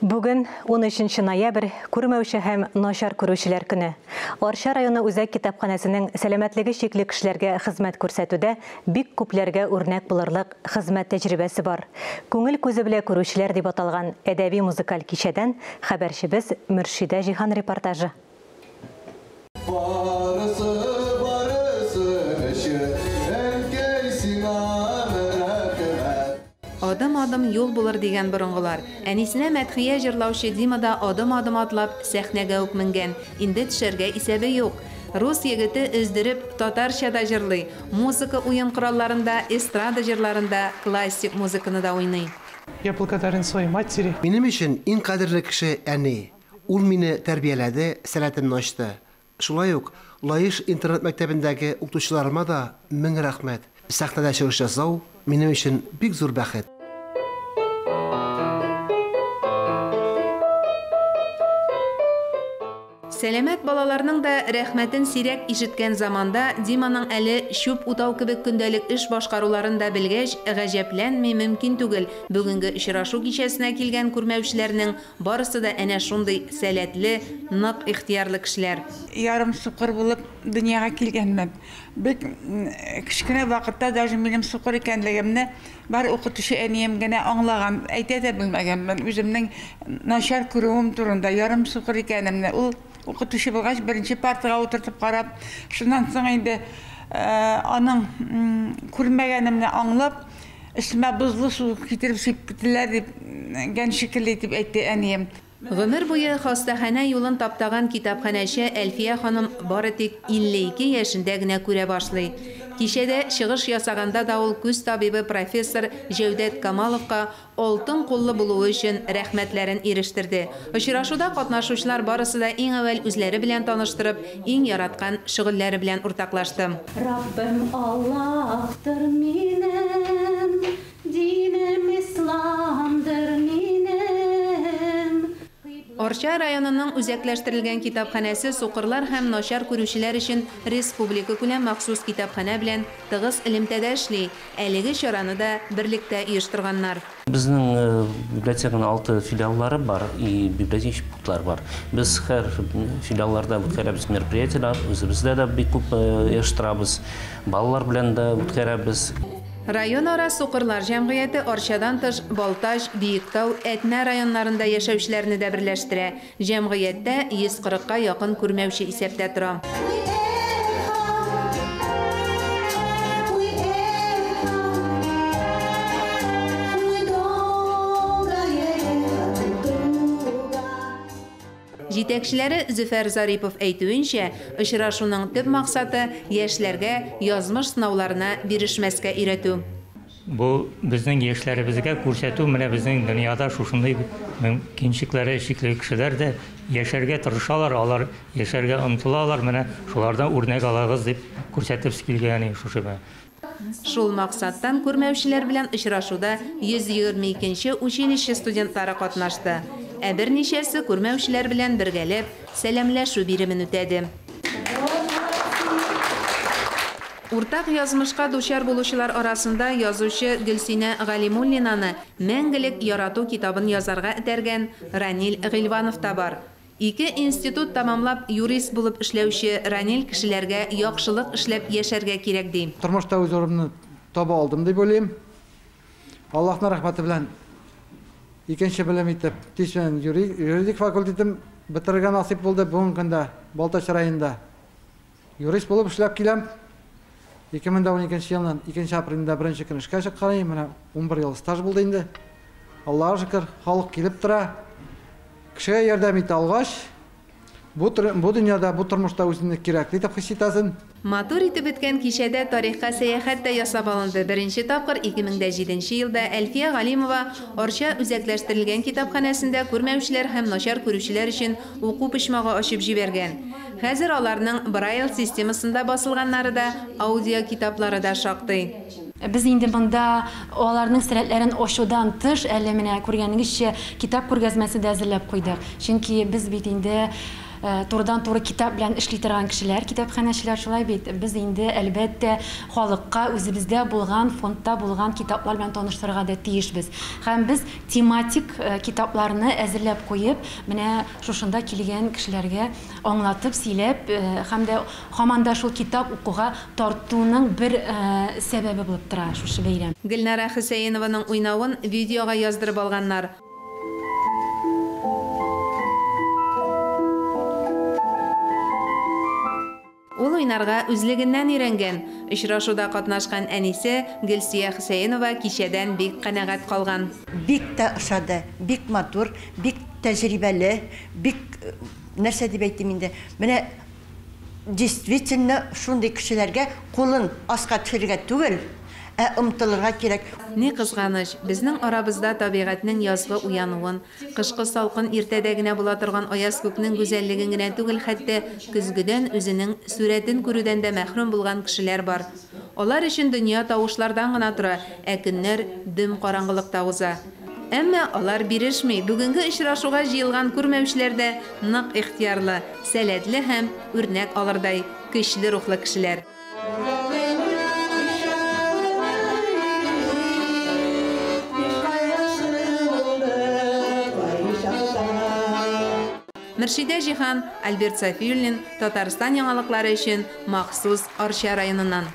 Бүген 13 ноябрь күрмәүче һәм начар күрүчеләр көне. Арча районы үзәк китапханәсенең сәламәтлеге шикле кешеләргә хезмәт күрсәтүдә бик күпләргә үрнәк булырлык хезмәт тәҗрибәсе бар. Күңел күзе белән күрүчеләр дип аталган әдәби-музыкаль кичәдән хәбәрчебез Мөршидә Җиһан репортажы. Adım-adım yol bulur degen burungular. Әнисенә мәдхия җырлаучы Димада adım-adım атлап сәхнәгә үк менгән. Инде төшәргә исәбе юк. Рус егете өздереп татарчада җырлый. Музыка уен коралларында, эстрада җырларында классик музыканы да уйный. Я благодарен своей матери. Минем өчен иң кадерле кеше әни. Ул мине тәрбияләде, сәләтемне ачты. Шулай ук Лаиш интернет мәктәбендәге укытучыларыма да мең рәхмәт. Сәхнәдә чыгыш ясау минем өчен бик зур бәхет. Сәләмәт балаларның да рәхмәтен сирәк ишеткән заманда Диманың әле шуп утау кебек көндәлек эш башкаруларында белгәч, гаҗәпләнми мөмкин түгел. Бүгенге очрашу кичәсенә килгән күрмәүчеләрнең барысы да әнә шундый сәләтле, нык ихтиярлы кешеләр. Ярым сукыр булып дөньяга килгәнмен. Бик кичкенә вакытта даже минем сукыр икәнлегемне бар укытучы әнием генә аңлаган, әйтә дә белмәгәнмен. Үземнең начар күрүем турында ярым сукыр икәнемне ул укытучы булгач беренче партага утыртып карап, шуннан соң инде аның күрмәгәнемне аңлап, исмә бузлы су китереп сипкитләр дип гән шикелле дип әйтте әнием. Гомер буе хастаханә юлын таптаган китапханәче Әлфия ханым бары тик 52 яшендә генә күрә башлый. Кичәдә чыгыш ясаганда да ул күз табибы профессор Җәүдәт Камаловка алтын куллы булуы өчен рәхмәтләрен ирештерде. Очрашуда катнашучылар барысы да иң әвәл үзләре белән таныштырып, иң яраткан шөгыльләре белән уртаклашты. Раббим Аллаһтыр минем, динем исламдыр минем. Арча районының үзәкләштерелгән китапханәсе сукырлар һәм начар күрүчеләр өчен республика күләм махсус китапханә белән тыгыз элемтәдә эшли. Әлеге чараны да берлектә оештырганнар. Безнең библиотеканың 6 филиаллары бар и библиотечный пунктлар бар. Без һәр филиалларда үткәрәбез мероприятиеләр, үзебездә дә бик күп оештырабыз. Балалар белән дә үткәрәбез. Район ара сукырлар җәмгыяте Арчадан тыш Балташ, Биектау, Әтнә районнарында яшәүчеләрне дә берләштерә. Җәмгыятьтә 140-ка якын күрмәүче исәптә тора. Җитәкчеләре Зөфәр Зарипов әйтүенчә, очрашуның төп максаты яшьләргә язмыш сынауларына бирешмәскә өйрәтү. Бу безнең яшьләребезгә күрсәтү, менә безнең дөньяда шушындый мөмкинчекләре шикле кешеләр дә яшәргә тырышалар, алар яшәргә омтылалар, менә шулардан үрнәк алагыз дип күрсәтеп килгән шушыба. Шул максаттан күрмәүчеләр белән очрашуда 122-нче училище студентлары катнашты. Ә берничәсе күрмәүчеләр белән бергәләп сәламләшү биремен үтәде. Уртак язмышка дучар булучылар арасында язучы Гөлсинә Галимуллинаны мәңгелек ярату китабын язарга этәргән Ранил Гыйльванов та бар. Ике институт тамамлап юрист булып эшләүче Ранил кешеләргә яхшылык эшләп яшәргә кирәк ди. Тормышта үз урынымны таба алдым дип уйлыйм. Аллаһның рәхмәте белән икенче белем итеп, тиздән юридик факультетым бетергән насип булды бүгенге көндә Балташ районында. Юрист булып эшләп киләм. 2012 елның 2 апрелендә беренче көн эшкә чыкканым, менә 11 ел стаж булды инде. Аллаһка шөкер, халык килеп тора. Кешегә ярдәм итә алгач, бу дөньяда, бу тормышта үзенә кирәкле дип хис итәсен. Матур итеп беткән кичәдә тарихка сәяхәт тә ясап алынды. Беренче тапкыр 2007 елда Әлфия Галимова Арча үзәкләштерелгән китапханәсендә күрмәүчеләр һәм начар күрүчеләр өчен уку почмагы ачып җибәргән. Хәзер аларның Braille системасында басылганнары да, аудио китаплары да шактый. Biz инде монда аларның сәләтләрен ошудан тыш, әле менә күргәнегезчә китап күргәзмәсе дә әзерләп куйдык. Чөнки без бит инде турыдан-туры китап белән эшли торган кешеләр, китапханәчеләр шулай бит. Без инде әлбәттә халыкка үзебездә булган, фондта булган китаплар белән таныштырырга да тиешбез. Һәм без тематик китапларны әзерләп куеп, менә шушында килгән кешеләргә аңлатып, сөйләп, һәм дә һаман да шул китап укуга тартуның бер сәбәбе булып тора шушы бәйрәм. Гөлнара Хөсәйнованың уйнавын видеога яздырып алганнар. Ул уйнарга үзлегеннән өйрәнгән. Очрашуда катнашкан әнисе Гөлсия Хөсәйнова кичәдән бик канәгать калган. Бик тә ошады, бик матур, бик тәҗрибәле, бик нәрсә дип әйтим инде. Менә действительно шундый кешеләргә кулын аска төшерергә түгел, ымтылырга кирәк. Ни кызганыч, безнең арабызда табигатьнең язгы уянуын, кышкы салкын иртәдә генә була торган аяз күкнең гүзәллеген генә түгел, хәтта көзгедән үзенең сурәтен күрүдән дә мәхрүм булган кешеләр бар. Алар өчен дөнья тавышлардан гына тора, ә көннәр дөм караңгылыкта уза. Әмма алар бирешми. Бүгенге очрашуга җыелган күрмәүчеләр дә нык ихтиярлы, сәләтле һәм үрнәк алырдай көчле рухлы кешеләр. Мөршидә Җиһан, Альберт Сафиуллин, Татарстан яңалыклары өчен махсус Арча районыннан.